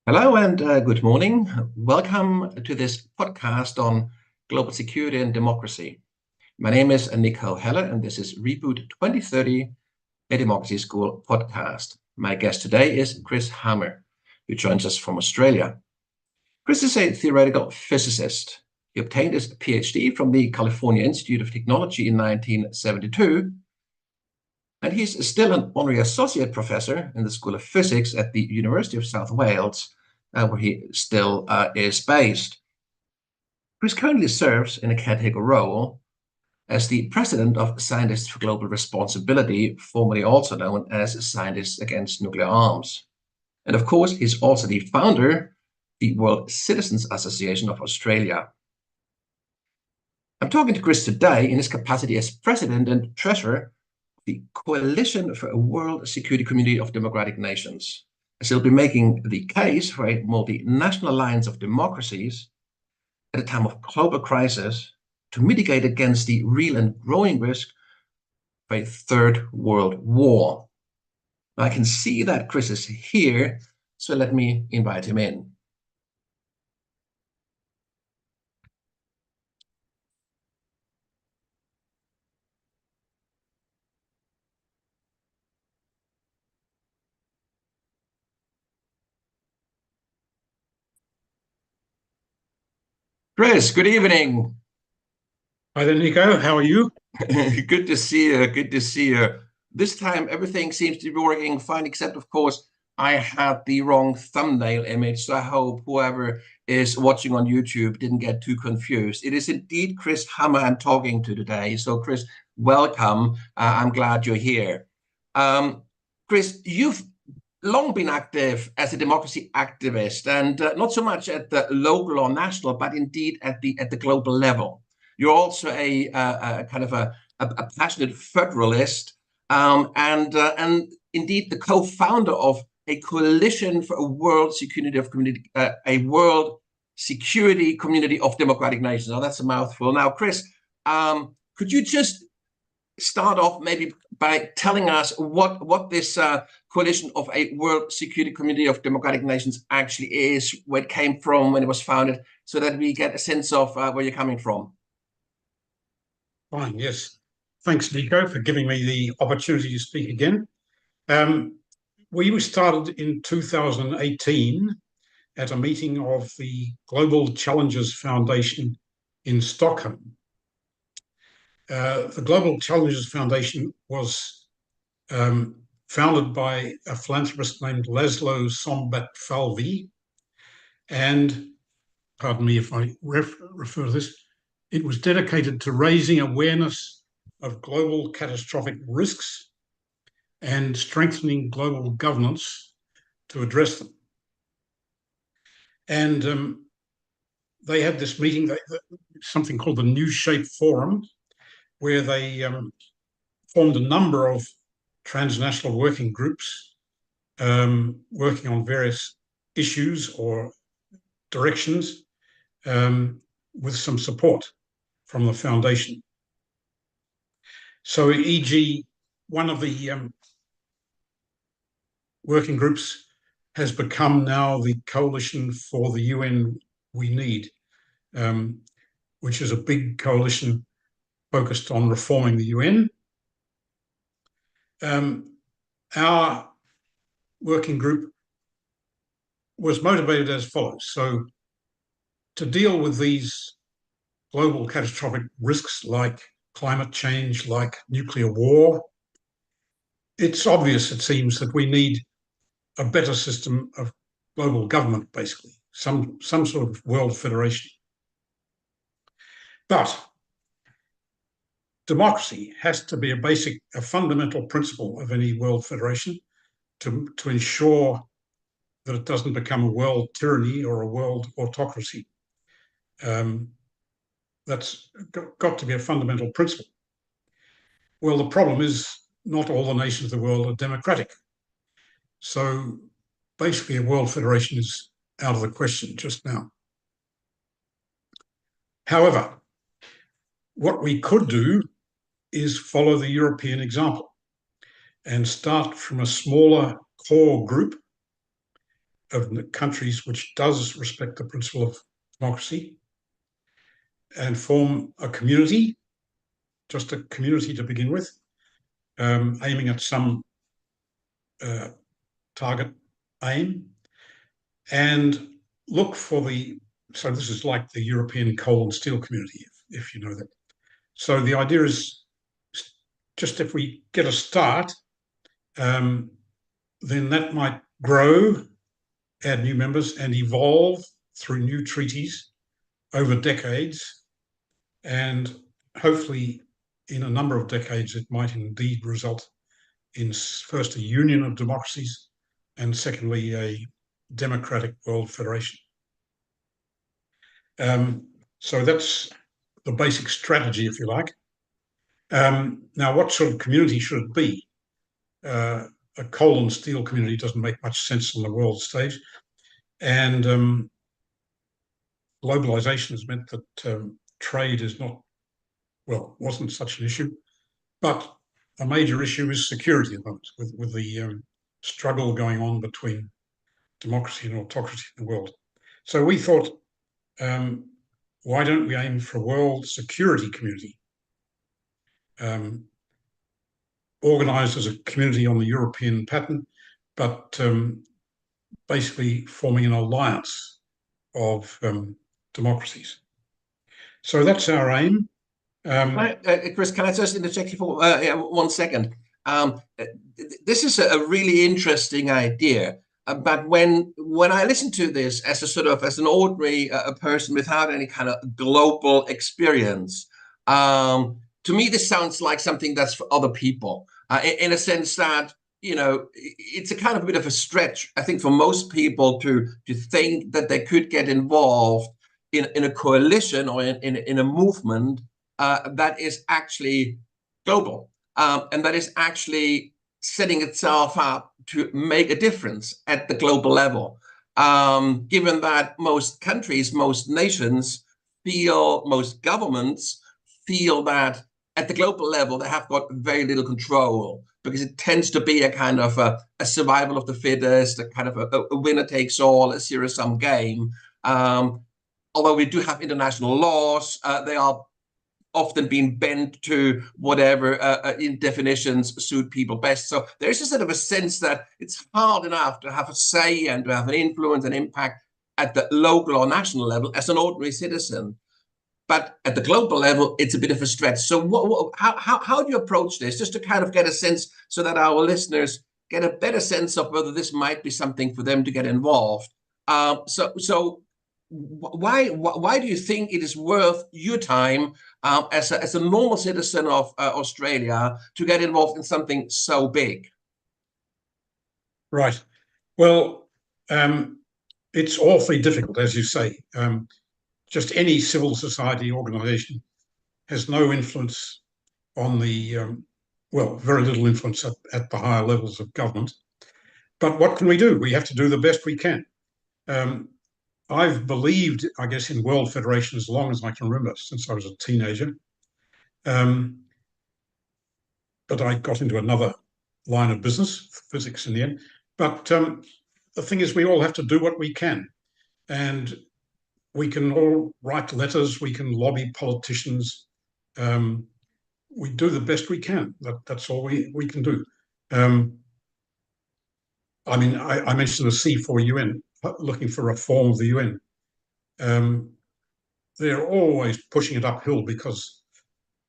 Hello and good morning. Welcome to this podcast on global security and democracy. My name is Nico Heller, and this is Reboot 2030, a Democracy School podcast. My guest today is Chris Hammer, who joins us from Australia. Chris is a theoretical physicist. He obtained his PhD from the California Institute of Technology in 1972, and he's still an honorary associate professor in the School of Physics at the University of South Wales, where he still is based. Chris currently serves in a caretaker role as the president of Scientists for Global Responsibility, formerly also known as Scientists Against Nuclear Arms. And of course, he's also the founder of the World Citizens Association of Australia. I'm talking to Chris today in his capacity as president and treasurer of the Coalition for a World Security Community of Democratic Nations, as he'll be making the case for a multinational alliance of democracies at a time of global crisis to mitigate against the real and growing risk of a third world war. Now, I can see that Chris is here, so let me invite him in. Chris, good evening. Hi there, Nico. How are you? Good to see you. Good to see you. This time, everything seems to be working fine, except, of course, I had the wrong thumbnail image. So I hope whoever is watching on YouTube didn't get too confused. It is indeed Chris Hammer I'm talking to today. So, Chris, welcome. I'm glad you're here. Chris, you've long been active as a democracy activist, and not so much at the local or national, but indeed at the global level. You're also a kind of a passionate federalist, and indeed the co-founder of a coalition for a world security of community, a world security community of democratic nations. Now that's a mouthful. Now, Chris, could you just start off maybe by telling us what this coalition of a world security community of democratic nations actually is, where it came from, when it was founded, so that we get a sense of where you're coming from? Fine, yes. Thanks, Nico, for giving me the opportunity to speak again. We were started in 2018 at a meeting of the Global Challenges Foundation in Stockholm. The Global Challenges Foundation was founded by a philanthropist named Laszlo Szombat-Falvy, and, pardon me if I refer to this, it was dedicated to raising awareness of global catastrophic risks and strengthening global governance to address them. And they had this meeting, something called the New Shape Forum, where they formed a number of transnational working groups working on various issues or directions with some support from the foundation. So, e.g., one of the working groups has become now the Coalition for the UN We Need, which is a big coalition focused on reforming the UN. Our working group was motivated as follows. So, to deal with these global catastrophic risks like climate change, like nuclear war, it's obvious, it seems, that we need a better system of global government, basically, some sort of world federation. But democracy has to be a fundamental principle of any world federation to ensure that it doesn't become a world tyranny or a world autocracy. That's got to be a fundamental principle. Well, the problem is not all the nations of the world are democratic. So basically, a world federation is out of the question just now. However, what we could do is follow the European example and start from a smaller core group of countries which does respect the principle of democracy and form a community, just a community to begin with, aiming at some target aim, and look for so this is like the European coal and steel community, if you know that. So the idea is just if we get a start, then that might grow, add new members, and evolve through new treaties over decades. And hopefully, in a number of decades, it might indeed result in first a union of democracies and secondly, a democratic world federation. So that's the basic strategy, if you like. Now, what sort of community should it be? A coal and steel community doesn't make much sense on the world stage. And globalization has meant that trade is wasn't such an issue. But a major issue is security at the moment, with the struggle going on between democracy and autocracy in the world. So we thought, why don't we aim for a world security community, organized as a community on the European pattern, but basically forming an alliance of democracies. So that's our aim. Chris, can I just interject you for 1 second? This is a really interesting idea. But when I listen to this as as an ordinary person without any kind of global experience, to me this sounds like something that's for other people. In a sense that it's a kind of a bit of a stretch, I think, for most people to think that they could get involved in a coalition or in a movement that is actually global and that is actually setting itself up to make a difference at the global level. Given that most countries, most nations most governments feel that at the global level they have got very little control, because it tends to be a kind of a survival of the fittest, a kind of a winner takes all, a zero-sum game. Although we do have international laws, they are often being bent to whatever in definitions suit people best. So there's a sort of a sense that it's hard enough to have a say and to have an influence and impact at the local or national level as an ordinary citizen. But at the global level, it's a bit of a stretch. So how do you approach this, just to kind of get a sense so that our listeners get a better sense of whether this might be something for them to get involved? So why do you think it is worth your time as a normal citizen of Australia to get involved in something so big? Right. Well, it's awfully difficult, as you say. Just any civil society organization has no influence on very little influence at the higher levels of government. But what can we do? We have to do the best we can. I've believed, I guess, in world federation as long as I can remember, since I was a teenager. But I got into another line of business, physics in the end. But the thing is, we all have to do what we can. And we can all write letters, we can lobby politicians. We do the best we can. That's all we can do. I mean, I mentioned the C4UN, looking for reform of the UN. They're always pushing it uphill because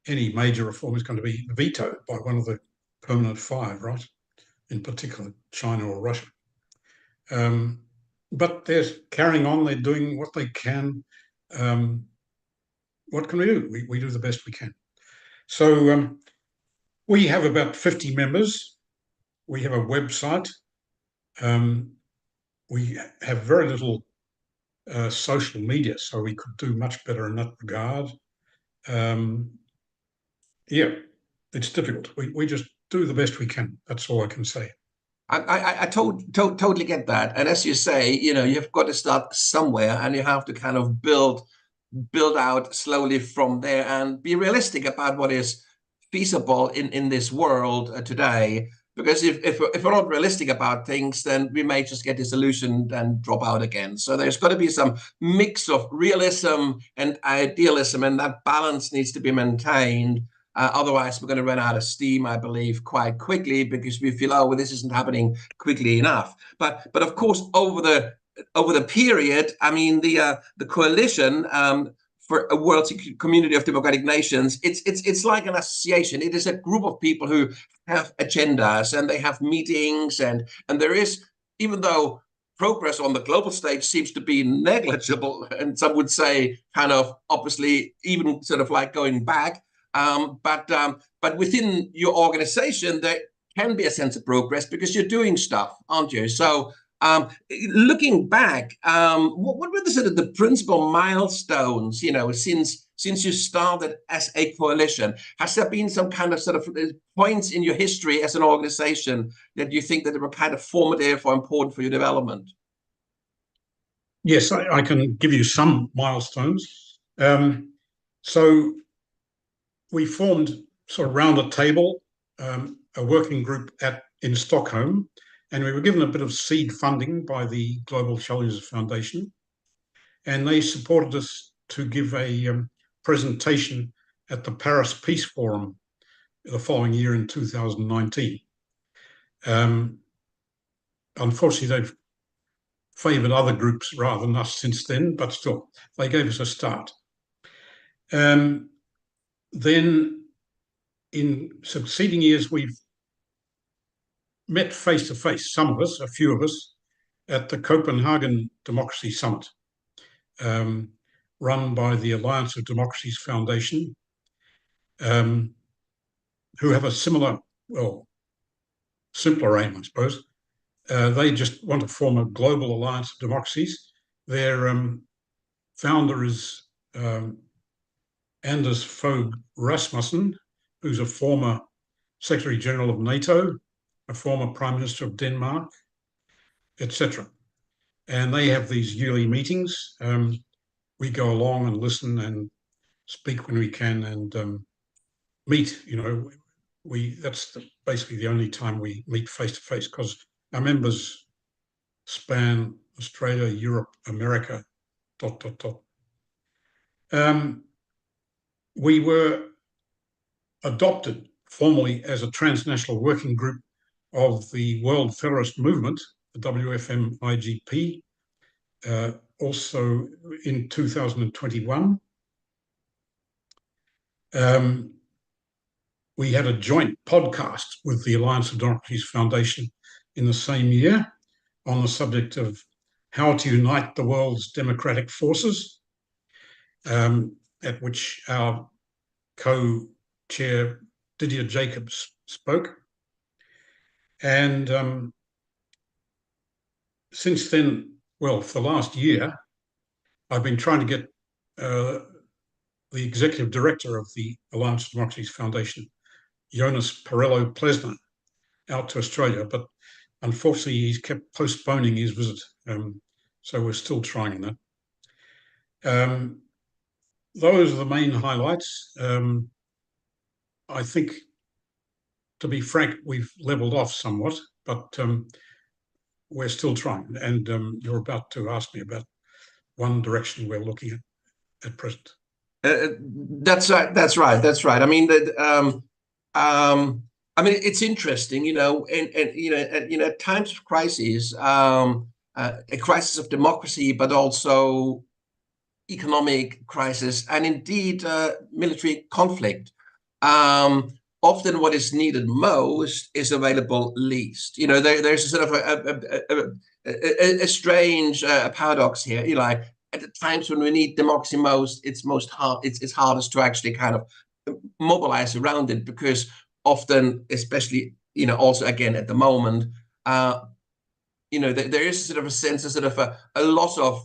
any major reform is going to be vetoed by one of the permanent five, right? In particular, China or Russia. But they're carrying on, they're doing what they can. What can we do? We do the best we can. So we have about 50 members. We have a website. We have very little social media, so we could do much better in that regard. Yeah, it's difficult. We just do the best we can. That's all I can say. I totally get that. And as you say, you've got to start somewhere, and you have to kind of build out slowly from there and be realistic about what is feasible in this world today. Because if we're not realistic about things, then we may just get disillusioned and drop out again. So there's got to be some mix of realism and idealism, and that balance needs to be maintained. Otherwise, we're going to run out of steam, I believe, quite quickly, because we feel, oh, well, this isn't happening quickly enough. But of course, over the period, I mean, the coalition for a world community of democratic nations, it's like an association. It is a group of people who have agendas, and they have meetings, and there is, even though progress on the global stage seems to be negligible, and some would say kind of obviously even sort of like going back, but within your organization there can be a sense of progress because you're doing stuff, aren't you? So looking back, what were the sort of the principal milestones, since you started as a coalition? Has there been some kind of sort of points in your history as an organization that you think that were kind of formative or important for your development? Yes, I can give you some milestones. So we formed sort of round a table, a working group in Stockholm, and we were given a bit of seed funding by the Global Challenges Foundation, and they supported us to give a presentation at the Paris Peace Forum the following year in 2019. Unfortunately, they've favoured other groups rather than us since then, but still, they gave us a start. Then in succeeding years, we've met face-to-face, some of us, a few of us, at the Copenhagen Democracy Summit, run by the Alliance of Democracies Foundation, who have a similar, well, simpler aim, I suppose. They just want to form a global alliance of democracies. Their founder is Anders Fogh Rasmussen, who's a former Secretary General of NATO, a former Prime Minister of Denmark, etc. And they have these yearly meetings. We go along and listen and speak when we can, and meet. That's basically the only time we meet face to face, because our members span Australia, Europe, America, ... We were adopted formally as a transnational working group of the World Federalist Movement, the WFM-IGP, also in 2021. We had a joint podcast with the Alliance of Democracies Foundation in the same year on the subject of how to unite the world's democratic forces, at which our co-chair Didier Jacobs spoke. And since then, well, for the last year, I've been trying to get the executive director of the Alliance of Democracies Foundation, Jonas Perello Plesner, out to Australia, but unfortunately he's kept postponing his visit, so we're still trying that. Those are the main highlights. I think, to be frank, we've leveled off somewhat, but we're still trying. And you're about to ask me about one direction we're looking at present. That's right. That's right. That's right. I mean, it's interesting, at times of crisis, a crisis of democracy, but also economic crisis, and indeed military conflict. Often what is needed most is available least. There's a sort of a strange paradox here. At the times when we need democracy most, it's hardest to actually kind of mobilize around it, because often, especially also again at the moment, there is sort of a sense of sort of a loss of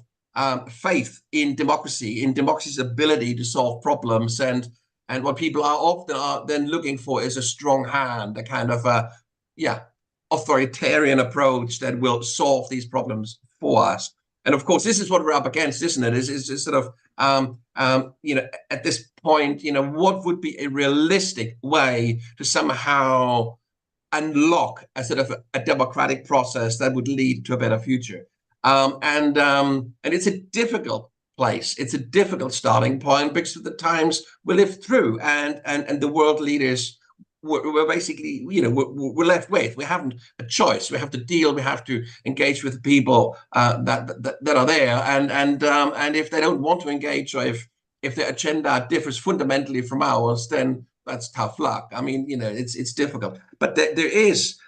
faith in democracy's ability to solve problems, and what people are then looking for is a strong hand, a kind of authoritarian approach that will solve these problems for us. And of course, this is what we're up against, isn't it? Is sort of at this point, what would be a realistic way to somehow unlock a sort of a democratic process that would lead to a better future. And it's a difficult place. It's a difficult starting point because of the times we lived through, and the world leaders we're basically, we're left with. We haven't a choice. We have to deal. We have to engage with the people that are there, and if they don't want to engage, or if their agenda differs fundamentally from ours, then that's tough luck. I mean, it's difficult. But there is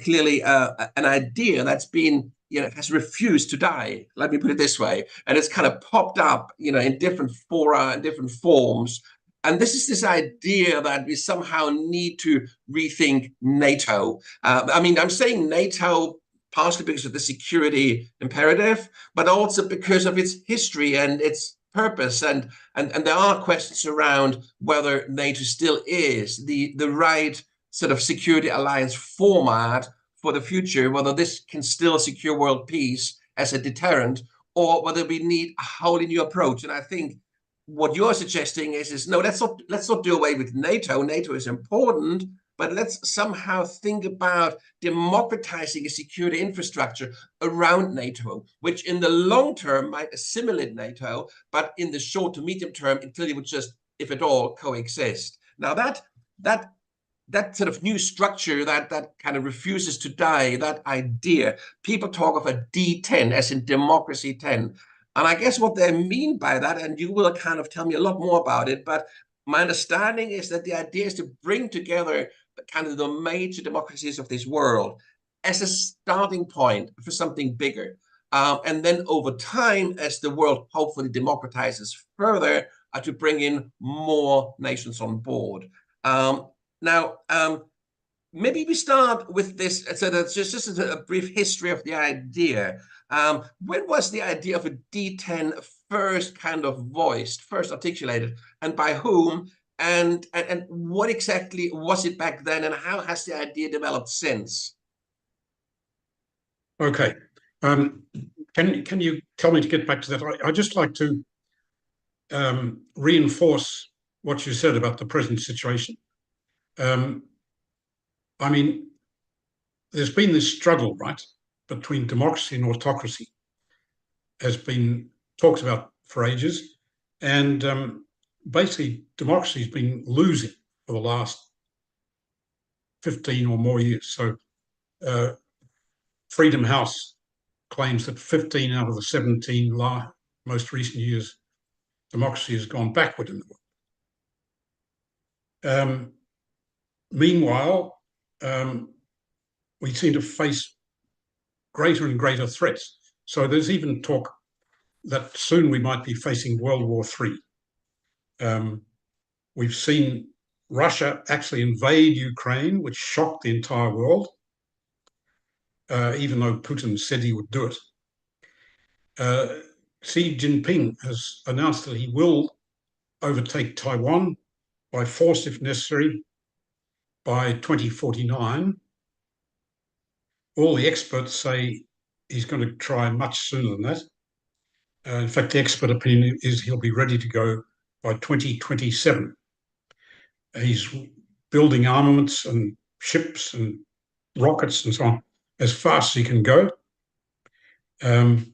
clearly an idea that's been, has refused to die. Let me put it this way, and it's kind of popped up, in different fora and different forms. And this is this idea that we somehow need to rethink NATO. I mean, I'm saying NATO partially because of the security imperative, but also because of its history and its purpose. And there are questions around whether NATO still is the right sort of security alliance format for the future, whether this can still secure world peace as a deterrent, or whether we need a wholly new approach. And I think what you're suggesting is no, let's not do away with NATO. NATO is important, but let's somehow think about democratizing a security infrastructure around NATO, which in the long term might assimilate NATO, but in the short to medium term, it clearly would just, if at all, coexist. Now that sort of new structure that kind of refuses to die, that idea, people talk of a D10, as in democracy 10. And I guess what they mean by that, and you will kind of tell me a lot more about it, but my understanding is that the idea is to bring together kind of the major democracies of this world as a starting point for something bigger. And then over time, as the world hopefully democratizes further, to bring in more nations on board. Now, maybe we start with this. So that's just a brief history of the idea. When was the idea of a D10 first kind of voiced, first articulated, and by whom? And what exactly was it back then, and how has the idea developed since? Okay. Can you tell me to get back to that? I just like to reinforce what you said about the present situation. I mean, there's been this struggle, right, between democracy and autocracy, has been talked about for ages, and basically democracy has been losing for the last 15 or more years. So Freedom House claims that 15 out of the 17 most recent years, democracy has gone backward in the world. Meanwhile, we seem to face greater and greater threats. So there's even talk that soon we might be facing World War III. We've seen Russia actually invade Ukraine, which shocked the entire world, even though Putin said he would do it. Xi Jinping has announced that he will overtake Taiwan by force if necessary by 2049. All the experts say he's going to try much sooner than that. In fact, the expert opinion is he'll be ready to go by 2027. He's building armaments and ships and rockets and so on as fast as he can go. And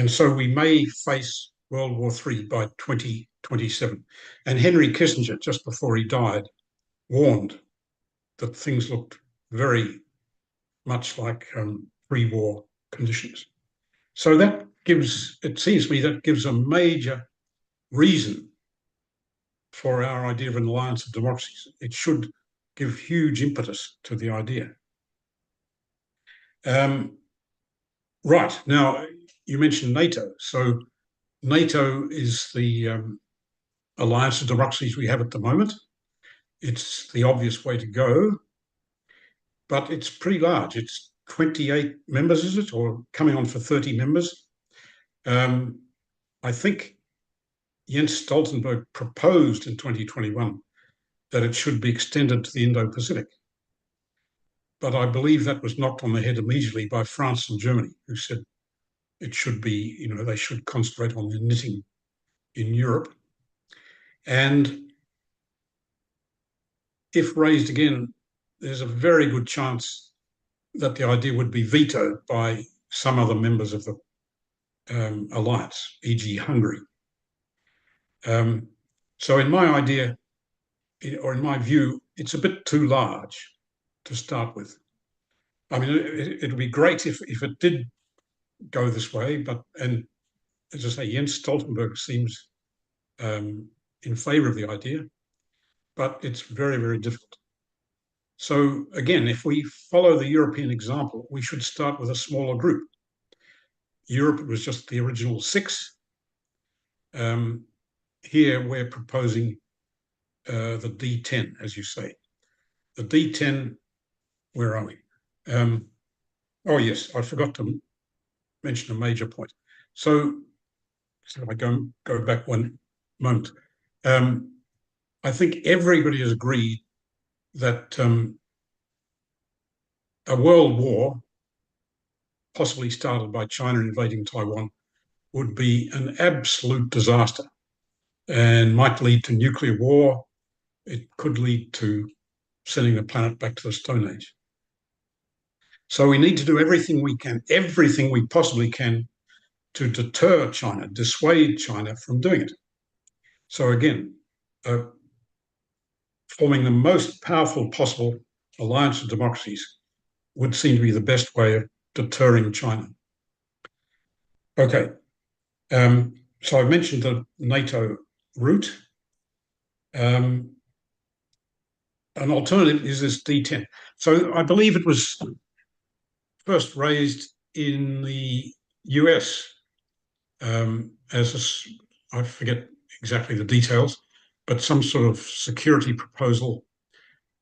so we may face World War III by 2027. And Henry Kissinger, just before he died, warned that things looked very much like pre-war conditions. So that gives, it seems to me, that gives a major reason for our idea of an alliance of democracies. It should give huge impetus to the idea. Right, now you mentioned NATO. So NATO is the alliance of democracies we have at the moment. It's the obvious way to go, but it's pretty large. It's 28 members, is it? Or coming on for 30 members. I think Jens Stoltenberg proposed in 2021 that it should be extended to the Indo-Pacific. But I believe that was knocked on the head immediately by France and Germany, who said it should be, they should concentrate on their knitting in Europe. And if raised again there's a very good chance that the idea would be vetoed by some other members of the alliance, e.g. Hungary. So in my idea, or in my view, it's a bit too large to start with. I mean, it would be great if it did go this way, and as I say, Jens Stoltenberg seems in favor of the idea, but it's very, very difficult. So again, if we follow the European example, we should start with a smaller group. Europe was just the original 6. Here we're proposing the D10, as you say. The D10, where are we? Oh yes, I forgot to mention a major point. So I go back one moment. I think everybody has agreed that a world war, possibly started by China invading Taiwan, would be an absolute disaster and might lead to nuclear war. It could lead to sending the planet back to the Stone Age. So we need to do everything we can, everything we possibly can, to deter China, dissuade China from doing it. So again, forming the most powerful possible alliance of democracies would seem to be the best way of deterring China. Okay, so I mentioned the NATO route. An alternative is this D10. So I believe it was first raised in the US as I forget exactly the details, but some sort of security proposal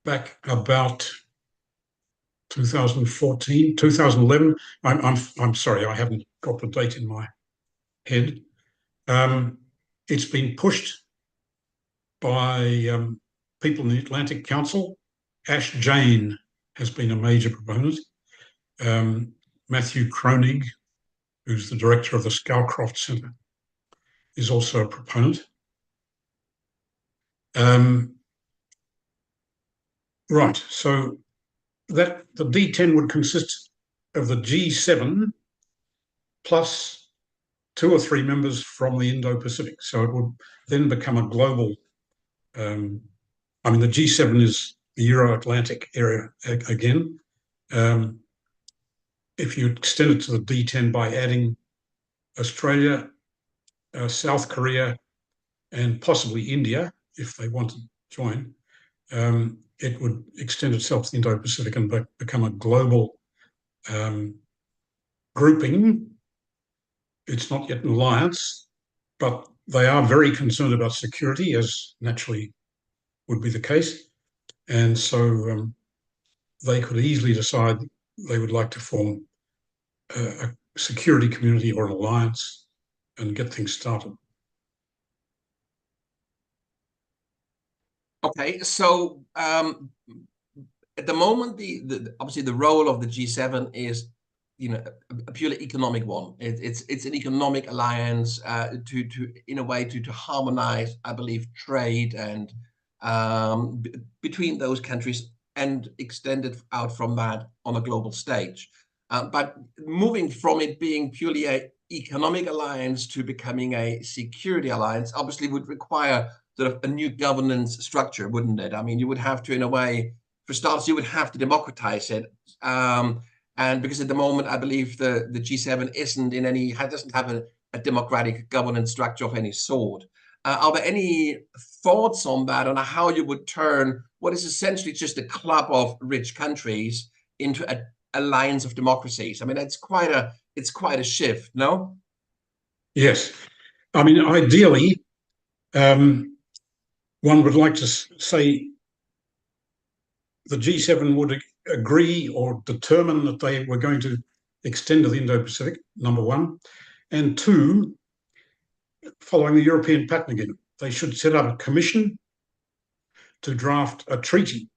back about 2014, 2011. I'm sorry, I haven't got the date in my head. It's been pushed by people in the Atlantic Council. Ash Jane has been a major proponent. Matthew Kroenig, who's the director of the Scowcroft Centre, is also a proponent. Right, so that the D10 would consist of the G7 plus 2 or 3 members from the Indo-Pacific. So it would then become a global, I mean, the G7 is the Euro-Atlantic area again. If you extend it to the D10 by adding Australia, South Korea, and possibly India, if they want to join, it would extend itself to the Indo-Pacific and become a global grouping. It's not yet an alliance, but they are very concerned about security, as naturally would be the case. And so they could easily decide they would like to form a security community or an alliance and get things started. Okay, so at the moment, obviously the role of the G7 is, a purely economic one. It's an economic alliance to in a way to harmonize, I believe, trade and between those countries and extend it out from that on a global stage. But moving from it being purely an economic alliance to becoming a security alliance obviously would require sort of a new governance structure, wouldn't it? I mean, you would have to, in a way, for starters, you would have to democratize it. And because at the moment, I believe the G7 doesn't have a democratic governance structure of any sort. Are there any thoughts on that, on how you would turn what is essentially just a club of rich countries into an alliance of democracies? I mean, it's quite a shift, no? Yes. I mean, ideally, one would like to say the G7 would agree or determine that they were going to extend to the Indo-Pacific, number one. And 2, following the European pattern again, they should set up a commission to draft a treaty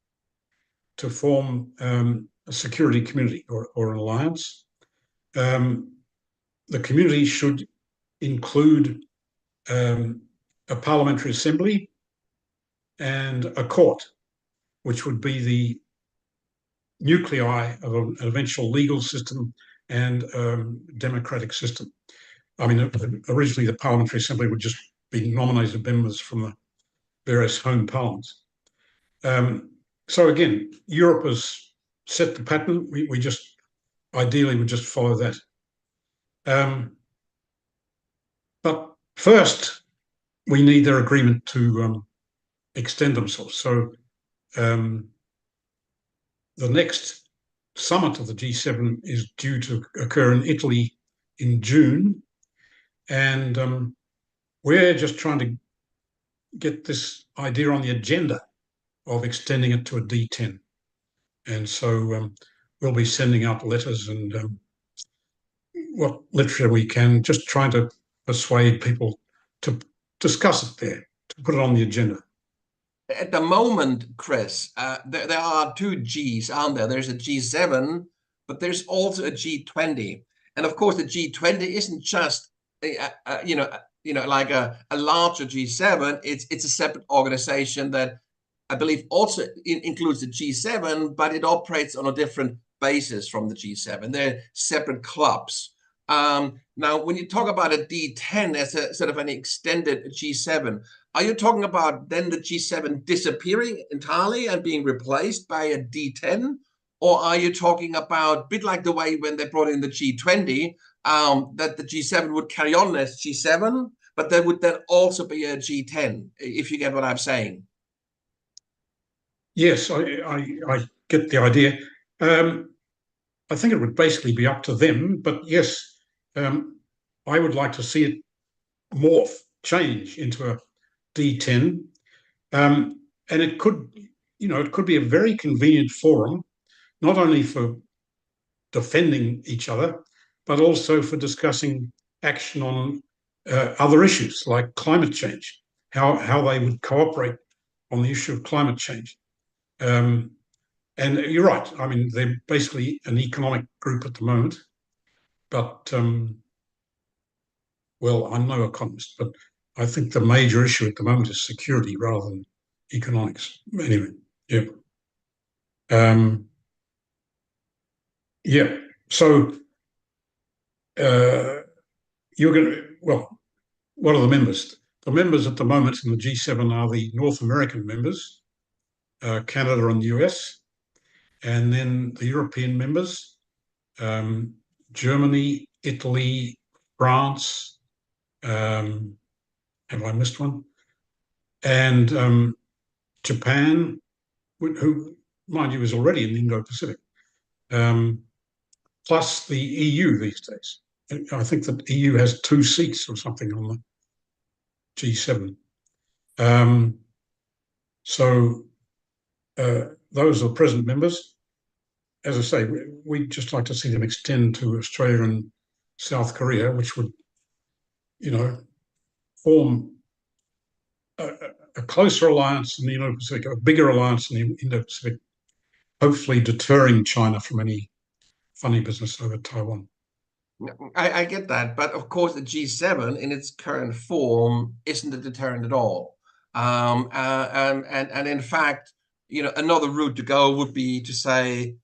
to form a security community or an alliance. The community should include a parliamentary assembly and a court, which would be the nuclei of an eventual legal system and democratic system. I mean, originally the Parliamentary Assembly would just be nominated members from the various home parliaments. So again, Europe has set the pattern. We just ideally would just follow that. But first, we need their agreement to extend themselves. So the next summit of the G7 is due to occur in Italy in June. And we're just trying to get this idea on the agenda of extending it to a D10. And so we'll be sending out letters and what literature we can, just trying to persuade people to discuss it there, to put it on the agenda. At the moment, Chris, there are two Gs, aren't there? There's a G7, but there's also a G20. And of course, the G20 isn't just, like a larger G7. It's a separate organization that I believe also includes the G7, but it operates on a different basis from the G7. They're separate clubs. Now, when you talk about a D10 as a sort of an extended G7, are you talking about then the G7 disappearing entirely and being replaced by a D10? Or are you talking about, a bit like the way when they brought in the G20, that the G7 would carry on as G7, but there would then also be a G10, if you get what I'm saying? Yes, I get the idea. I think it would basically be up to them, but yes, I would like to see it morph, change into a D10, and it could, it could be a very convenient forum, not only for defending each other, but also for discussing action on other issues like climate change, how they would cooperate on the issue of climate change. And you're right. I mean, they're basically an economic group at the moment, but well, I'm no economist, but I think the major issue at the moment is security rather than economics. Anyway, yeah. Yeah. So you're going to, well, what are the members? The members at the moment in the G7 are the North American members, Canada and the US, and then the European members, Germany, Italy, France, have I missed one? And Japan, who, mind you, is already in the Indo-Pacific, plus the EU these days. I think that EU has 2 seats or something on the G7. So those are the present members. As I say, we'd just like to see them extend to Australia and South Korea, which would, form a closer alliance in the Indo-Pacific, a bigger alliance in the Indo-Pacific, hopefully deterring China from any funny business over Taiwan. I get that, but of course the G7 in its current form isn't a deterrent at all. And in fact, another route to go would be to say,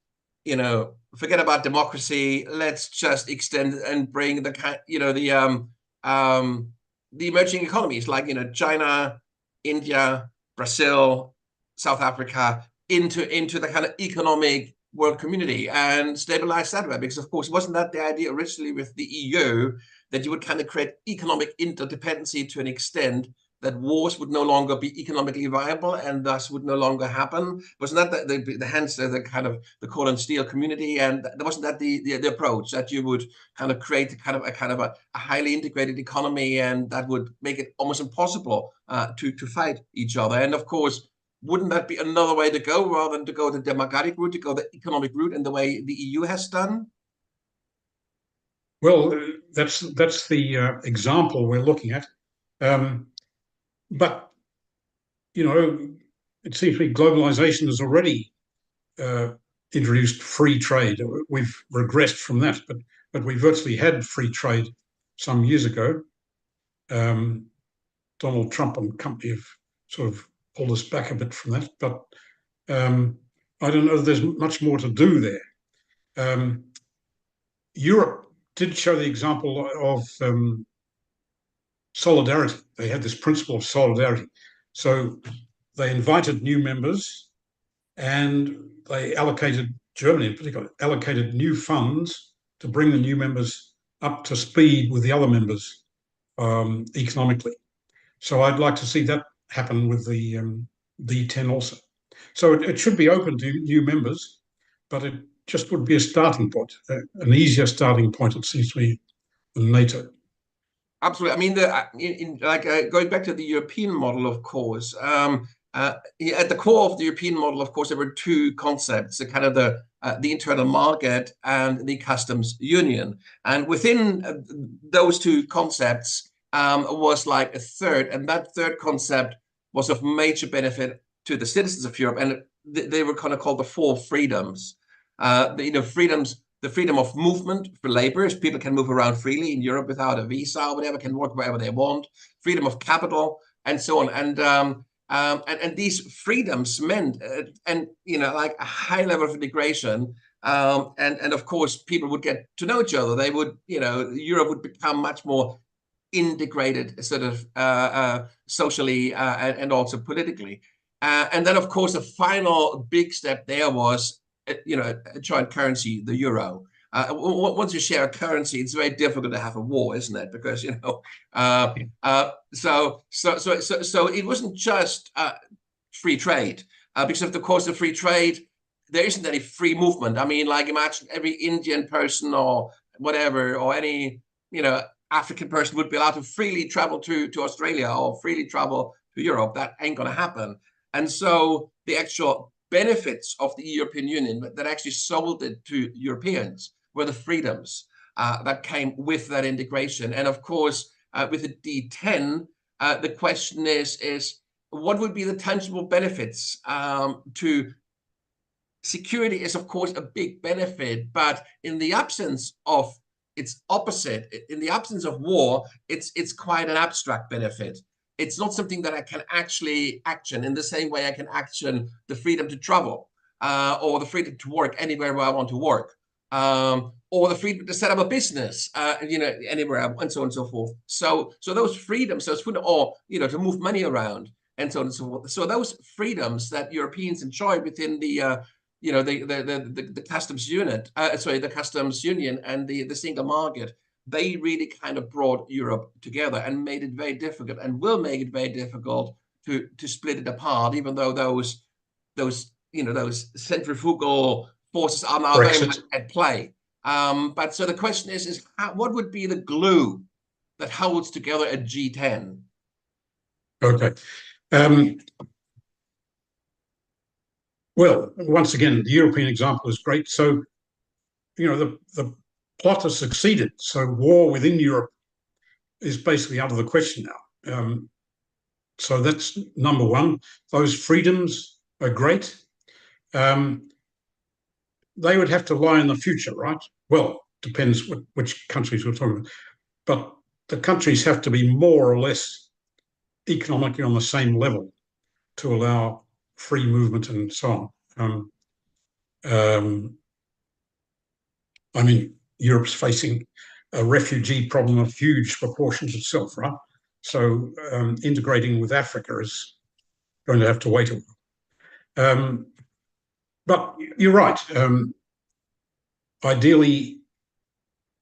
forget about democracy. Let's just extend and bring the emerging economies like China, India, Brazil, South Africa into the kind of economic world community and stabilize that way. Because of course, wasn't that the idea originally with the EU, that you would kind of create economic interdependency to an extent that wars would no longer be economically viable and thus would no longer happen? Wasn't that the kind of the coal and steel community? And wasn't that the approach, that you would kind of create a highly integrated economy, and that would make it almost impossible to fight each other? And of course, wouldn't that be another way to go rather than to go the democratic route, to go the economic route in the way the EU has done? Well, that's the example we're looking at. But, it seems to me globalization has already introduced free trade. We've regressed from that, but we virtually had free trade some years ago. Donald Trump and company have sort of pulled us back a bit from that. But I don't know if there's much more to do there. Europe did show the example of solidarity. They had this principle of solidarity. So they invited new members and they allocated, Germany in particular, allocated new funds to bring the new members up to speed with the other members economically. So I'd like to see that happen with the D10 also. So it should be open to new members, but it just would be a starting point, an easier starting point, it seems to me, than NATO. Absolutely. I mean, going back to the European model, of course, at the core of the European model, of course, there were two concepts: the kind of the internal market and the customs union. And within those two concepts was like a third, and that third concept was of major benefit to the citizens of Europe, and they were kind of called the four freedoms. Freedoms. The freedom of movement for laborers, people can move around freely in Europe without a visa or whatever, can work wherever they want. Freedom of capital, and so on. And these freedoms meant, like a high level of integration. And of course, people would get to know each other. They would, Europe would become much more integrated, sort of socially and also politically. And then, of course, the final big step there was a joint currency, the euro. Once you share a currency, it's very difficult to have a war, isn't it? Because so it wasn't just free trade, because of course the free trade, there isn't any free movement. I mean, like imagine every Indian person or whatever, or any African person would be allowed to freely travel to Australia or freely travel to Europe. That ain't going to happen. And so the actual benefits of the European Union that actually sold it to Europeans were the freedoms that came with that integration. And of course, with the D10, the question is what would be the tangible benefits to security? Is of course a big benefit, but in the absence of its opposite, in the absence of war, it's quite an abstract benefit. It's not something that I can actually action in the same way I can action the freedom to travel or the freedom to work anywhere where I want to work, or the freedom to set up a business, anywhere, and so on and so forth. So those freedoms, or to move money around, and so on and so forth. So those freedoms that Europeans enjoy within the the customs unit, the customs union and the single market, they really kind of brought Europe together and made it very difficult, and will make it very difficult to split it apart, even though those centrifugal forces are now very much at play. But so the question is what would be the glue that holds together a G10? Okay. Well, once again, the European example is great. So, the plot has succeeded. So war within Europe is basically out of the question now. So that's number one. Those freedoms are great. They would have to lie in the future, right? Well, depends which countries we're talking about. But the countries have to be more or less economically on the same level to allow free movement and so on. I mean, Europe's facing a refugee problem of huge proportions itself, right? So integrating with Africa is going to have to wait a while. But you're right. Ideally,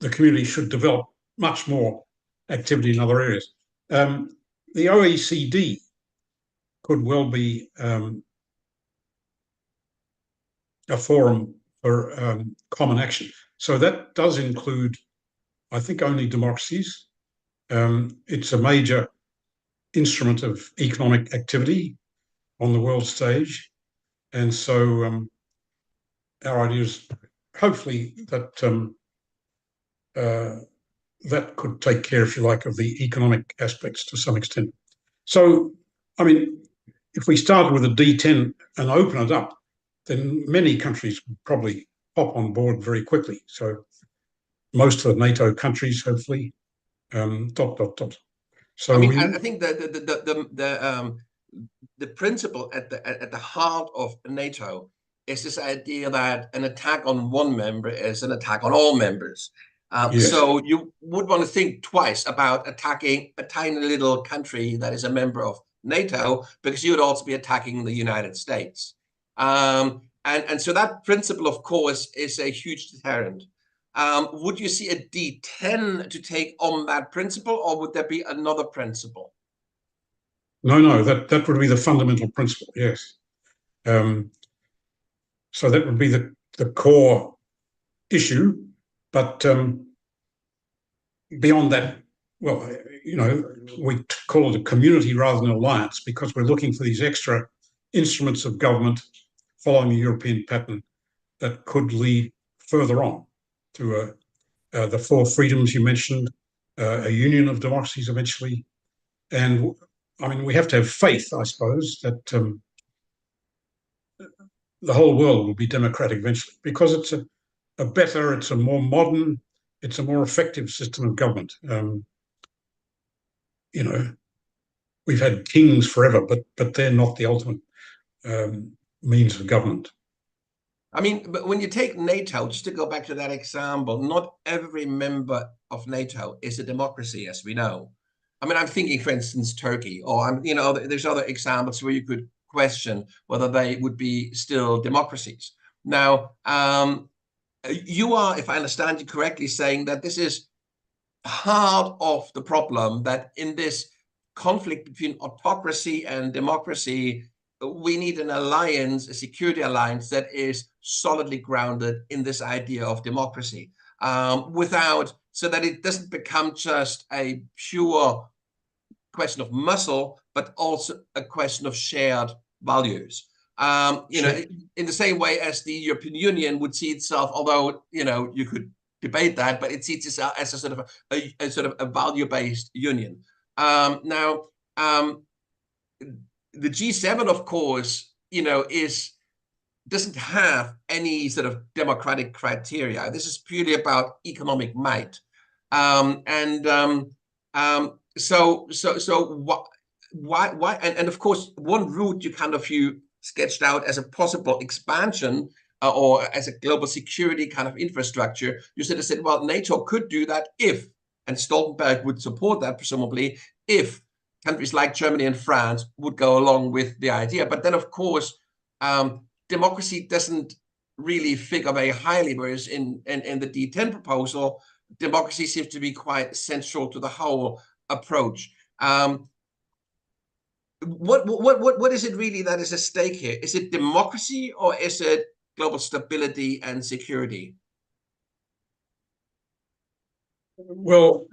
the community should develop much more activity in other areas. The OECD could well be a forum for common action. So that does include, I think, only democracies. It's a major instrument of economic activity on the world stage. And so our idea is hopefully that that could take care, if you like, of the economic aspects to some extent. So, I mean, if we started with a D10 and open it up, then many countries would probably hop on board very quickly. So most of the NATO countries, hopefully, ... So I mean, I think the principle at the heart of NATO is this idea that an attack on one member is an attack on all members. Yes. So you would want to think twice about attacking a tiny little country that is a member of NATO, because you would also be attacking the United States. And so that principle, of course, is a huge deterrent. Would you see a D10 to take on that principle, or would there be another principle? No, that would be the fundamental principle, yes. So that would be the core issue. But beyond that, well, we call it a community rather than an alliance, because we're looking for these extra instruments of government following the European pattern that could lead further on to the four freedoms you mentioned, a union of democracies eventually. And I mean, we have to have faith, I suppose, that the whole world will be democratic eventually, because it's a better, it's a more modern, it's a more effective system of government. We've had kings forever, but they're not the ultimate means of government. I mean, but when you take NATO, just to go back to that example, not every member of NATO is a democracy, as we know. I mean, I'm thinking, for instance, Turkey, or there's other examples where you could question whether they would be still democracies. Now, you are, if I understand you correctly, saying that this is part of the problem, that in this conflict between autocracy and democracy, we need an alliance, a security alliance that is solidly grounded in this idea of democracy, so that it doesn't become just a pure question of muscle, but also a question of shared values. In the same way as the European Union would see itself, although you could debate that, but it sees itself as a sort of a value-based union. Now, the G7, of course, doesn't have any sort of democratic criteria. This is purely about economic might, so why? And of course, one route you sketched out as a possible expansion or as a global security kind of infrastructure. You sort of said, well, NATO could do that if, and Stoltenberg would support that presumably, if countries like Germany and France would go along with the idea. But then, of course, democracy doesn't really figure very highly, whereas in the D10 proposal, democracy seems to be quite central to the whole approach. What is it really that is at stake here? Is it democracy, or is it global stability and security? Well,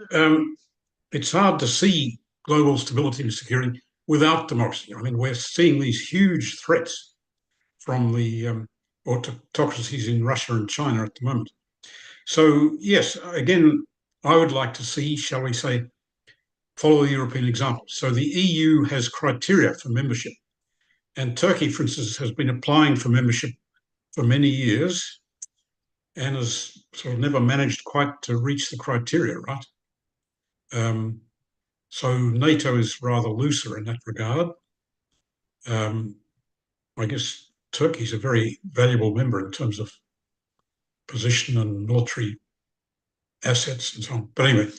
it's hard to see global stability and security without democracy. I mean, we're seeing these huge threats from the autocracies in Russia and China at the moment. So, yes, again, I would like to see, shall we say, follow the European example. So the EU has criteria for membership. And Turkey, for instance, has been applying for membership for many years and has sort of never managed quite to reach the criteria, right? So NATO is rather looser in that regard. I guess Turkey is a very valuable member in terms of position and military assets and so on. But anyway,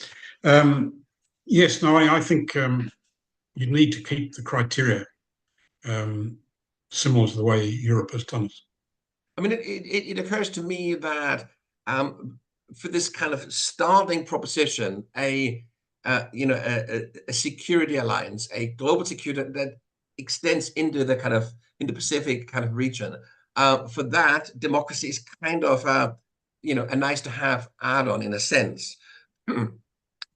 yes, no, I think you need to keep the criteria similar to the way Europe has done it. I mean, it occurs to me that for this kind of starting proposition, a security alliance, a global security that extends into the Pacific kind of region, for that, democracy is kind of a nice to have add-on in a sense.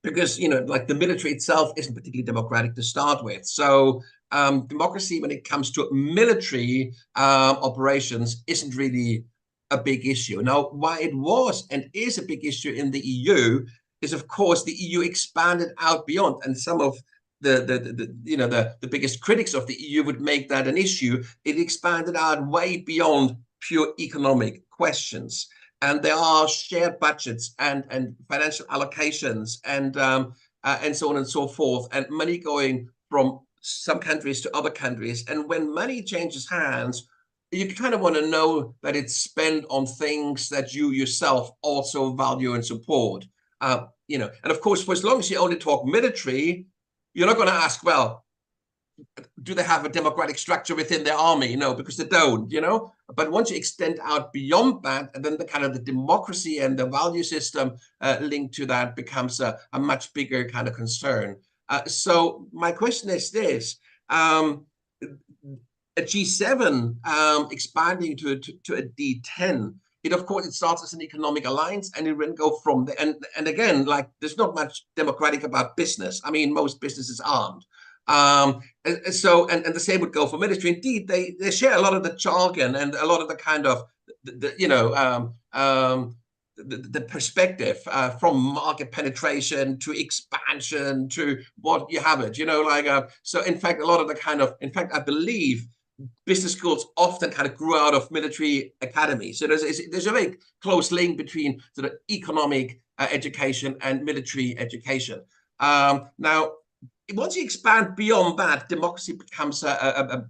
Because like the military itself isn't particularly democratic to start with. So democracy, when it comes to military operations, isn't really a big issue. Now, why it was and is a big issue in the EU is, of course, the EU expanded out beyond, and some of the biggest critics of the EU would make that an issue. It expanded out way beyond pure economic questions. And there are shared budgets and financial allocations and so on and so forth, and money going from some countries to other countries. And when money changes hands, you kind of want to know that it's spent on things that you yourself also value and support. And of course, for as long as you only talk military, you're not going to ask, well, do they have a democratic structure within their army? No, because they don't, But once you extend out beyond that, and then the kind of the democracy and the value system linked to that becomes a much bigger kind of concern. So my question is this. A G7 expanding to a D10, of course, it starts as an economic alliance and it will go from there. And again, like, there's not much democratic about business. I mean, most businesses aren't. And the same would go for military. Indeed, they share a lot of the jargon and a lot of the kind of the perspective from market penetration to expansion to what you have it. So in fact, a lot of the kind of, in fact, I believe business schools often kind of grew out of military academies. So there's a very close link between sort of economic education and military education. Now, once you expand beyond that, democracy becomes a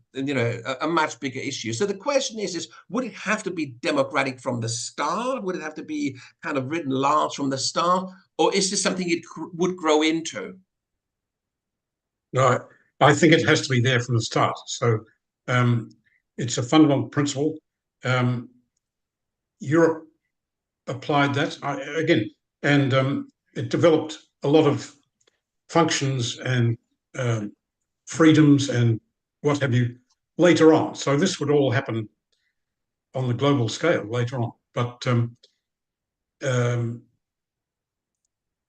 much bigger issue. So the question is would it have to be democratic from the start? Would it have to be kind of written large from the start? Or is this something it would grow into? No, I think it has to be there from the start. So it's a fundamental principle. Europe applied that again, and it developed a lot of functions and freedoms and what have you later on. So this would all happen on the global scale later on. But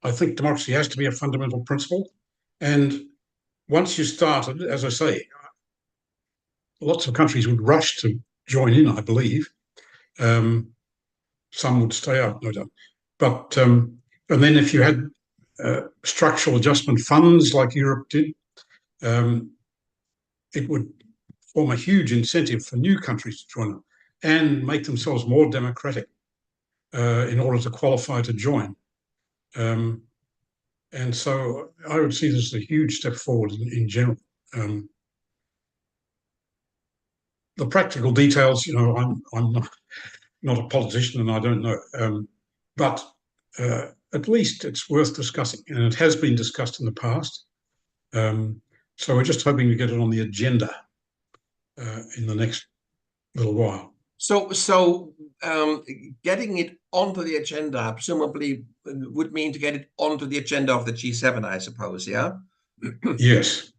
I think democracy has to be a fundamental principle. And once you started, as I say, lots of countries would rush to join in, I believe. Some would stay out, no doubt. But and then if you had structural adjustment funds like Europe did, it would form a huge incentive for new countries to join them and make themselves more democratic in order to qualify to join. And so I would see this as a huge step forward in general. The practical details, I'm not a politician and I don't know, but at least it's worth discussing, and it has been discussed in the past. So we're just hoping to get it on the agenda in the next little while. So getting it onto the agenda presumably would mean to get it onto the agenda of the G7, I suppose, yeah? Yes.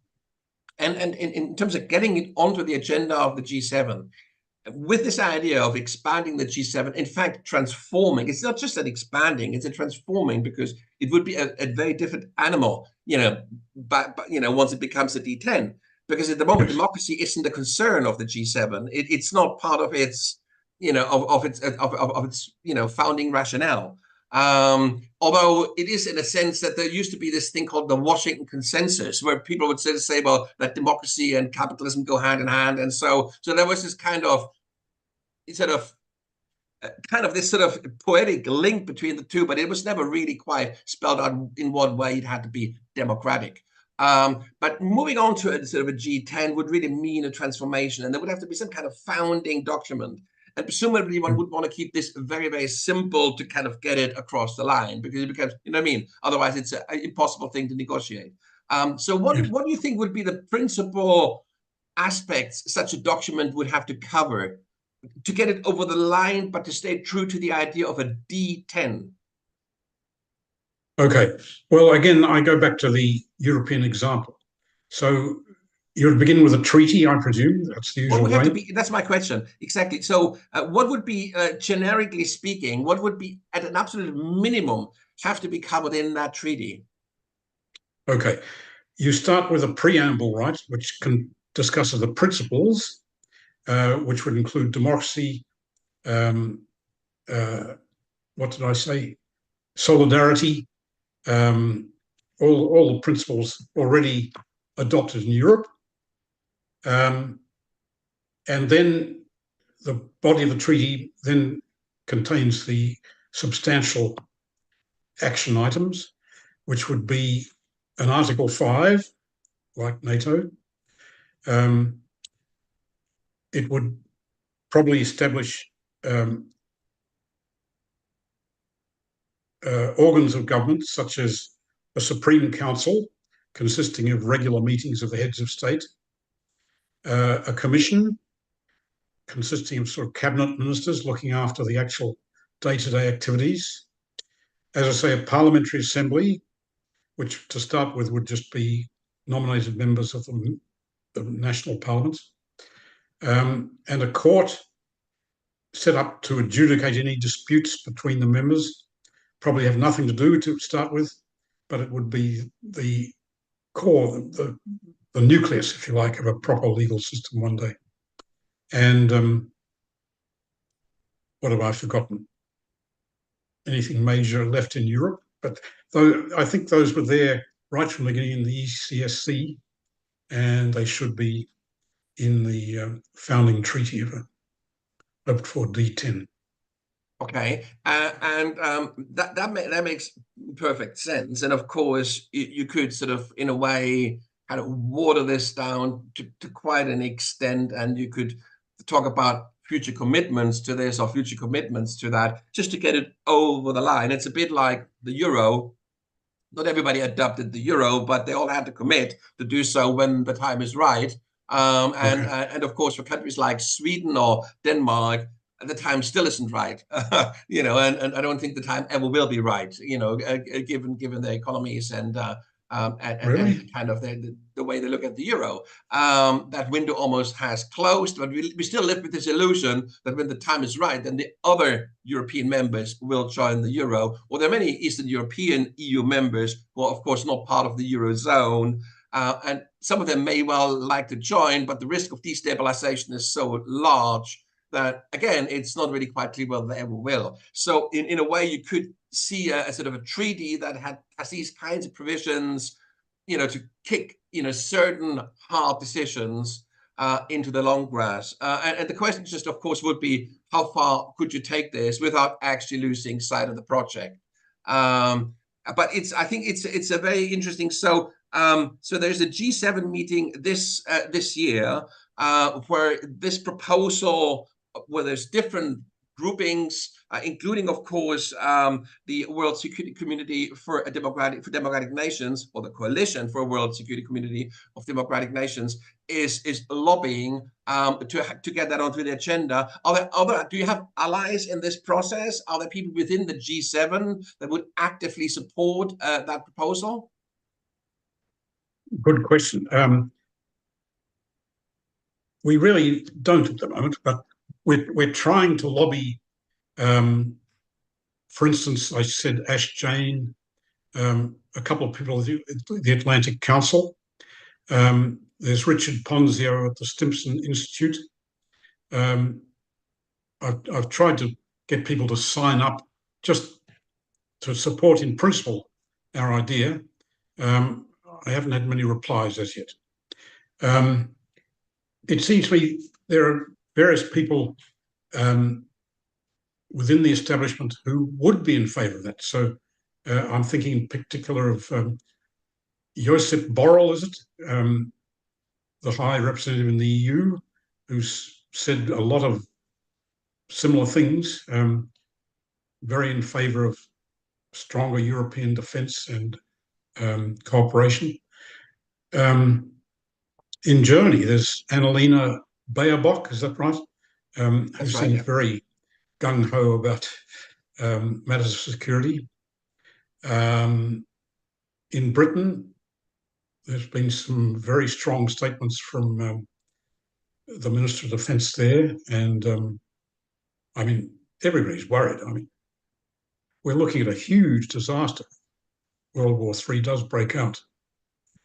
And in terms of getting it onto the agenda of the G7, with this idea of expanding the G7, in fact, transforming, it's not just an expanding, it's a transforming, because it would be a very different animal, but once it becomes a D10. Because at the moment, yes, democracy isn't a concern of the G7. It's not part of its, of its founding rationale. Although it is in a sense that there used to be this thing called the Washington Consensus, where people would say, well, that democracy and capitalism go hand in hand, and so there was this kind of this sort of poetic link between the two, but it was never really quite spelled out in what way it had to be democratic. But moving on to a sort of a G10 would really mean a transformation, and there would have to be some kind of founding document. And presumably one would want to keep this very, very simple to kind of get it across the line, because it becomes, otherwise it's an impossible thing to negotiate. So what do you think would be the principal aspects such a document would have to cover to get it over the line, but to stay true to the idea of a D10? Okay. Well, again, I go back to the European example. So you'd begin with a treaty, I presume. That's the usual way. That's my question. Exactly. So what would be, generically speaking, what would be at an absolute minimum have to be covered in that treaty? Okay. You start with a preamble, right, which discusses the principles, which would include democracy, what did I say? Solidarity, all the principles already adopted in Europe. And then the body of the treaty then contains the substantial action items, which would be an Article 5, like NATO. It would probably establish organs of government, such as a Supreme Council, consisting of regular meetings of the heads of state, a commission consisting of sort of cabinet ministers looking after the actual day-to-day activities. As I say, a parliamentary assembly, which to start with would just be nominated members of the national parliaments, and a court set up to adjudicate any disputes between the members. Probably have nothing to do to start with, but it would be the core, the nucleus, if you like, of a proper legal system one day. And what have I forgotten? Anything major left in Europe? But though I think those were there right from the beginning in the ECSC, and they should be in the founding treaty of hoped for D10. Okay, that makes perfect sense. And of course, you could sort of, in a way, kind of water this down to quite an extent, and you could talk about future commitments to this or future commitments to that, just to get it over the line. It's a bit like the euro. Not everybody adopted the euro, but they all had to commit to do so when the time is right. And of course, for countries like Sweden or Denmark, the time still isn't right, and I don't think the time ever will be right, given their economies and kind of the way they look at the euro. That window almost has closed, but we still live with this illusion that when the time is right, then the other European members will join the euro. Well, there are many Eastern European EU members who are, of course, not part of the Eurozone. And some of them may well like to join, but the risk of destabilization is so large that, again, it's not really quite clear whether they ever will. So in a way, you could see a sort of a treaty that has these kinds of provisions, to kick, certain hard decisions into the long grass. And the question just, of course, would be, how far could you take this without actually losing sight of the project? But I think it's a very interesting. So there's a G7 meeting this year where this proposal, where there's different groupings, including, of course, the World Security Community for Democratic Nations, or the Coalition for a World Security Community of Democratic Nations, is lobbying to get that onto the agenda. Do you have allies in this process? Are there people within the G7 that would actively support that proposal? Good question. We really don't at the moment, but we're trying to lobby. For instance, I said Ash Jane, a couple of people at the Atlantic Council. There's Richard Ponzio at the Stimson Institute. I've tried to get people to sign up just to support in principle our idea. I haven't had many replies as yet. It seems to me there are various people within the establishment who would be in favour of that. So I'm thinking in particular of Josep Borrell, is it? The High Representative in the EU, who's said a lot of similar things, very in favour of stronger European defence and cooperation. In Germany, there's Annalena Baerbock, is that right? Who seems very gung-ho about matters of security. In Britain, there's been some very strong statements from the Minister of Defence there, and I mean, everybody's worried. I mean, we're looking at a huge disaster. World War III does break out.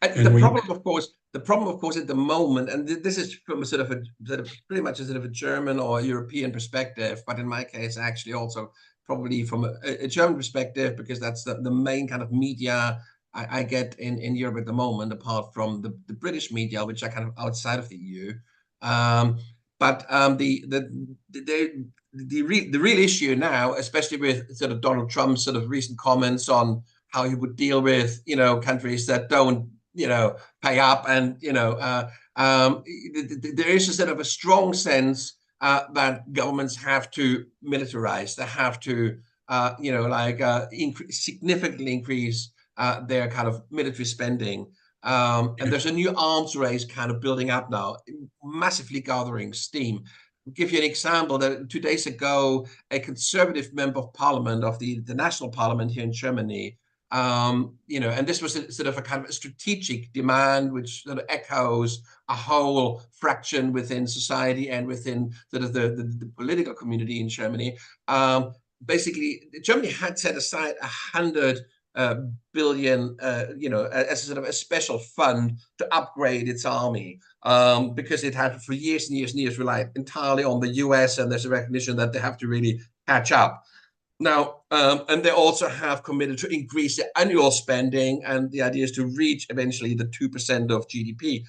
The problem, of course, at the moment, and this is from pretty much a sort of a German or European perspective, but in my case, actually also probably from a German perspective, because that's the main kind of media I get in Europe at the moment, apart from the British media, which are kind of outside of the EU. But the real issue now, especially with sort of Donald Trump's sort of recent comments on how he would deal with countries that don't pay up, and there is a sort of a strong sense that governments have to militarize. They have to, significantly increase their kind of military spending. And there's a new arms race kind of building up now, massively gathering steam. I'll give you an example that 2 days ago, a conservative member of parliament of the national parliament here in Germany, and this was sort of a kind of a strategic demand, which sort of echoes a whole fraction within society and within sort of the political community in Germany. Basically, Germany had set aside 100 billion, as a sort of a special fund to upgrade its army, because it had for years and years and years relied entirely on the US, and there's a recognition that they have to really catch up. Now, and they also have committed to increase the annual spending, and the idea is to reach eventually the 2% of GDP.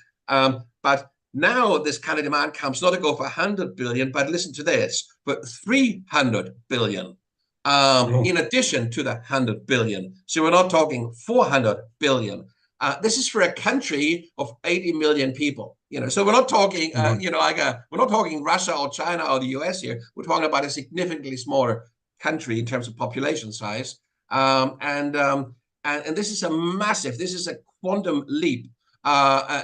But now this kind of demand comes not to go for 100 billion, but listen to this, for 300 billion. In addition to the 100 billion. So we're not talking 400 billion. This is for a country of 80 million people. So we're not talking, we're not talking Russia or China or the US here. We're talking about a significantly smaller country in terms of population size. And this is a massive, this is a quantum leap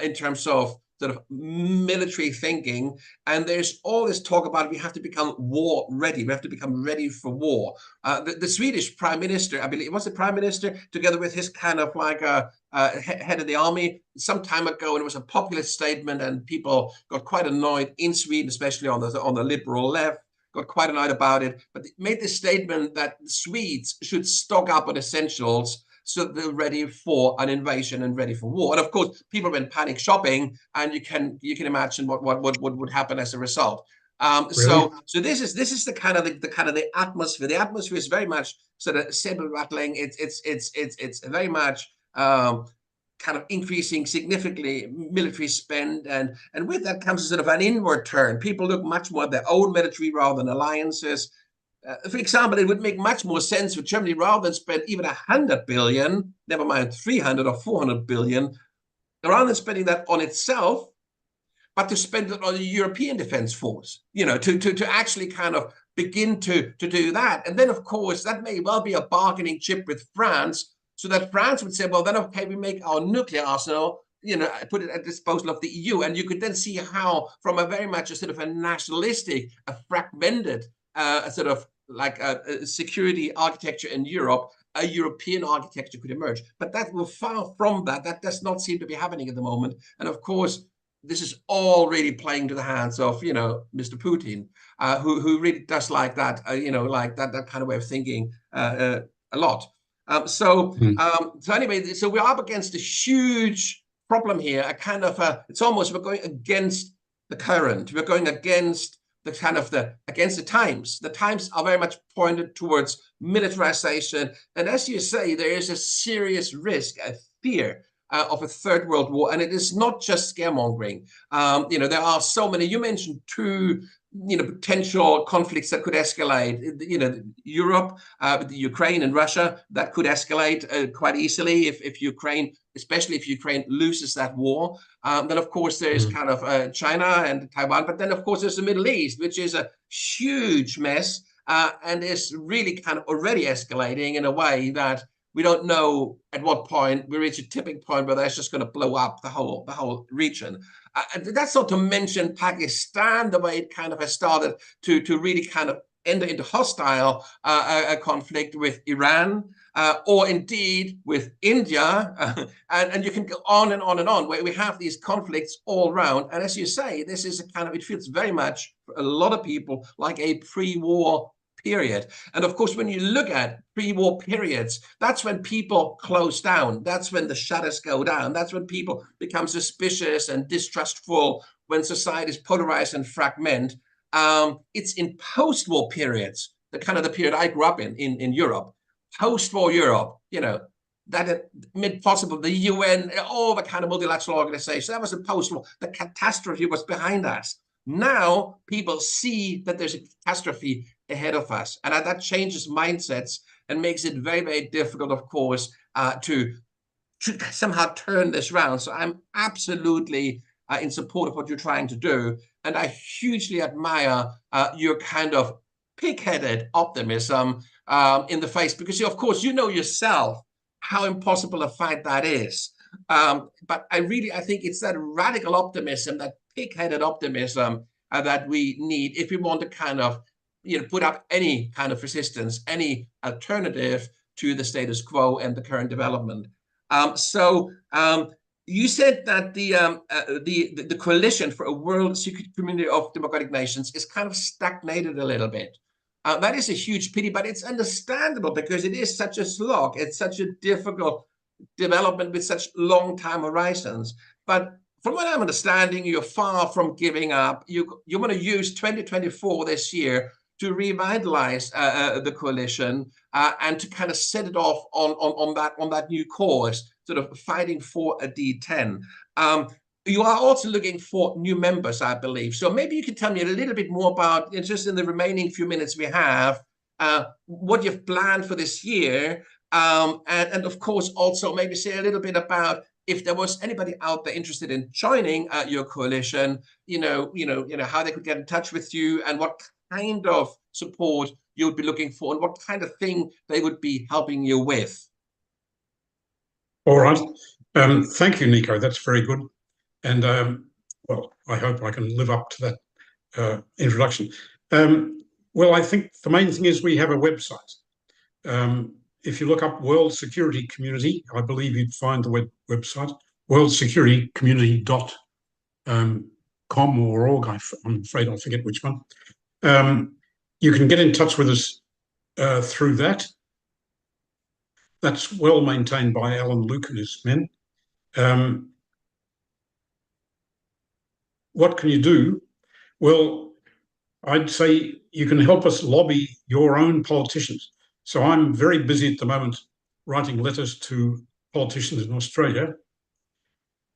in terms of sort of military thinking. And there's all this talk about we have to become war ready. We have to become ready for war. The Swedish prime minister, I believe, was the prime minister, together with his kind of like head of the army some time ago, and it was a populist statement, and people got quite annoyed in Sweden, especially on the liberal left, got quite annoyed about it. But they made this statement that the Swedes should stock up on essentials so they're ready for an invasion and ready for war. And of course, people went panic shopping, and you can imagine what would happen as a result. Really? So this is the kind of the atmosphere. The atmosphere is very much sort of saber rattling. It's very much kind of increasing significantly military spend, and with that comes sort of an inward turn. People look much more at their own military rather than alliances. For example, it would make much more sense for Germany, rather than spend even 100 billion, never mind 300 or 400 billion, rather than spending that on itself, but to spend it on the European Defense Force, to actually kind of begin to do that. And then, of course, that may well be a bargaining chip with France, so that France would say, well, then, okay, we make our nuclear arsenal, put it at disposal of the EU. And you could then see how, from a very much a sort of a nationalistic, a fragmented, sort of like a security architecture in Europe, a European architecture could emerge. But that we're far from that. That does not seem to be happening at the moment. And of course, this is all really playing to the hands of, Mr. Putin, who really does like that, like that kind of way of thinking a lot. So anyway, so we're up against a huge problem here. A kind of it's almost we're going against the current. We're going against the kind of against the times. The times are very much pointed towards militarization, and as you say, there is a serious risk, a fear of a third world war, and it is not just scaremongering. There are so many. You mentioned two, potential conflicts that could escalate. Europe, with the Ukraine and Russia, that could escalate quite easily if Ukraine, especially if Ukraine loses that war. Then, of course, there's kind of China and Taiwan, but then, of course, there's the Middle East, which is a huge mess, and is really kind of already escalating in a way that we don't know at what point we reach a tipping point where that's just going to blow up the whole region. And that's not to mention Pakistan, the way it kind of has started to really kind of enter into hostile conflict with Iran, or indeed with India. And you can go on and on and on, where we have these conflicts all around. And as you say, this is a kind of, it feels very much for a lot of people like a pre-war period. And of course, when you look at pre-war periods, that's when people close down. That's when the shutters go down. That's when people become suspicious and distrustful, when society is polarized and fragment. It's in post-war periods, the kind of the period I grew up in Europe, post-war Europe, that it made possible the UN, all the kind of multilateral organizations. That was a post-war. The catastrophe was behind us. Now people see that there's a catastrophe ahead of us, and that changes mindsets and makes it very, very difficult, of course, to somehow turn this around. So I'm absolutely in support of what you're trying to do. and I hugely admire your kind of pig-headed optimism in the face, because of course you know yourself how impossible a fight that is. But I think it's that radical optimism, that pig-headed optimism that we need if we want to kind of put up any kind of resistance, any alternative to the status quo and the current development. You said that the coalition for a world security community of democratic nations is kind of stagnated a little bit. That is a huge pity, but it's understandable because it is such a slog. It's such a difficult development with such long time horizons. But from what I'm understanding, you're far from giving up. You want to use 2024 this year to revitalize the coalition and to kind of set it off on that new course, sort of fighting for a D10. You are also looking for new members, I believe. So maybe you can tell me a little bit more about, just in the remaining few minutes we have, what you've planned for this year, and of course also maybe say a little bit about if there was anybody out there interested in joining your coalition, how they could get in touch with you and what kind of support you would be looking for and what kind of thing they would be helping you with. All right. Thank you, Nico. That's very good. And well, I hope I can live up to that introduction. Well, I think the main thing is we have a website. If you look up World Security Community, I believe you'd find the website, worldsecuritycommunity.com or org. I'm afraid I forget which one. You can get in touch with us through that. That's well maintained by Alan Luke and his men. What can you do? Well, I'd say you can help us lobby your own politicians. So I'm very busy at the moment writing letters to politicians in Australia.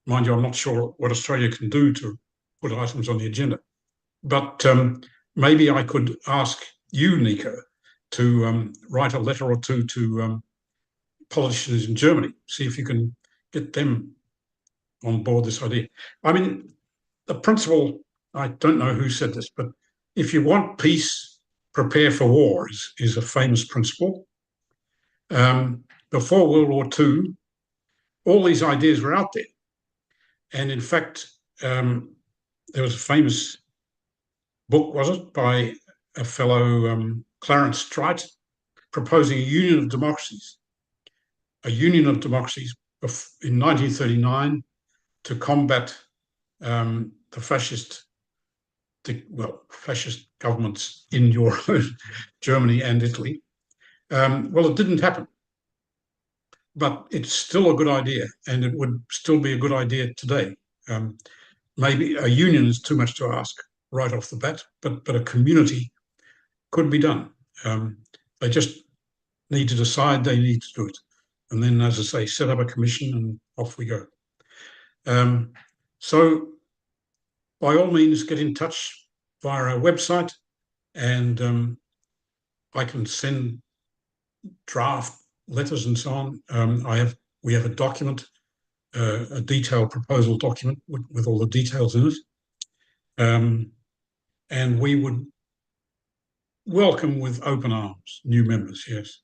Mind you, I'm not sure what Australia can do to put items on the agenda. But maybe I could ask you, Nico, to write a letter or two to politicians in Germany, see if you can get them on board this idea. I mean, the principle, I don't know who said this, but if you want peace, prepare for war is a famous principle. Before World War II, all these ideas were out there. And in fact, there was a famous book, was it, by a fellow, Clarence Strite, proposing a union of democracies in 1939 to combat the fascist governments in Germany and Italy. Well, it didn't happen, but it's still a good idea, and it would still be a good idea today. Maybe a union is too much to ask right off the bat, but a community could be done. They just need to decide they need to do it. And then, as I say, set up a commission and off we go. So by all means, get in touch via our website, and I can send draft letters and so on. We have a document, a detailed proposal document with all the details in it. And we would welcome with open arms new members, yes.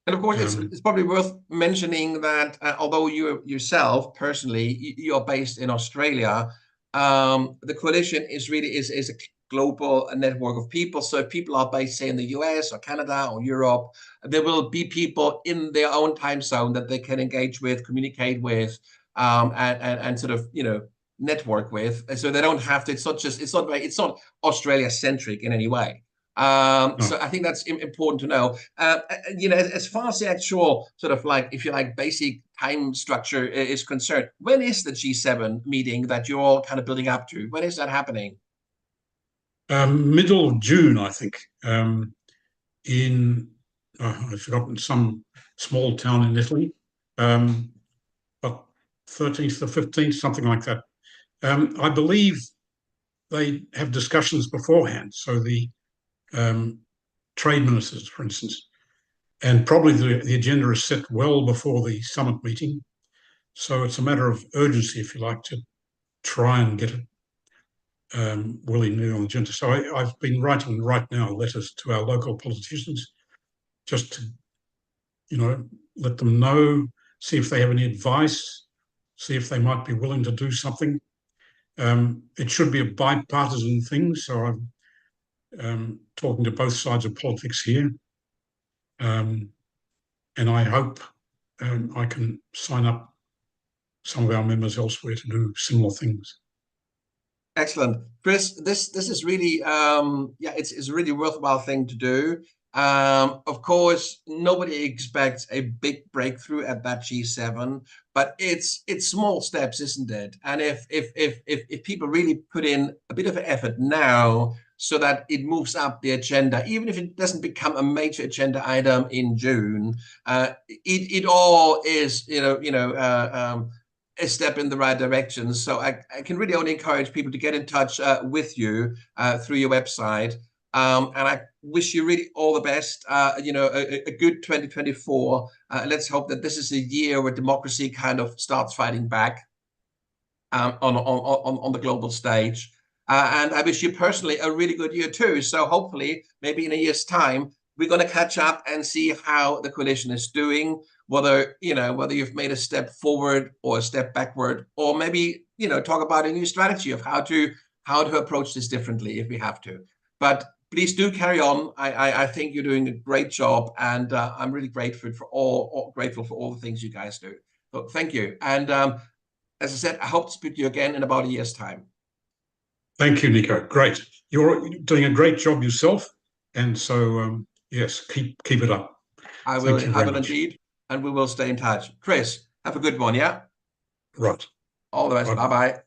And of course, it's probably worth mentioning that although you yourself personally you're based in Australia, the coalition is a global network of people. So if people are based, say, in the US or Canada or Europe, there will be people in their own time zone that they can engage with, communicate with, and sort of network with. So they don't have to. It's not Australia centric in any way. So I think that's important to know. As far as the actual sort of if you like, basic time structure is concerned, when is the G7 meeting that you're all kind of building up to? When is that happening? Middle of June, I think, in I've forgotten, some small town in Italy, but 13th to 15th, something like that. I believe they have discussions beforehand. So the trade ministers, for instance, and probably the agenda is set well before the summit meeting. So it's a matter of urgency, if you like, to try and get it willy-nilly on the agenda. So I've been writing right now letters to our local politicians just to, let them know, see if they have any advice, see if they might be willing to do something. It should be a bipartisan thing, so I'm talking to both sides of politics here. And I hope I can sign up some of our members elsewhere to do similar things. Excellent, Chris. This is really it's a really worthwhile thing to do. Of course, nobody expects a big breakthrough at that G7, but it's small steps, isn't it? And if people really put in a bit of effort now, so that it moves up the agenda, even if it doesn't become a major agenda item in June, it all is a step in the right direction. So I can really only encourage people to get in touch with you through your website. And I wish you really all the best, a good 2024. Let's hope that this is a year where democracy kind of starts fighting back on the global stage. And I wish you personally a really good year too. So hopefully, maybe in a year's time, we're going to catch up and see how the coalition is doing, whether you've made a step forward or a step backward, or maybe talk about a new strategy of how to approach this differently if we have to. But please do carry on. I think you're doing a great job, and I'm really grateful for all the things you guys do. So thank you. And as I said, I hope to speak to you again in about a year's time. Thank you, Nico. Great. You're doing a great job yourself. And so, yes, keep it up. I will indeed. And we will stay in touch. Chris, have a good one, yeah? Right. All the best. Bye-bye.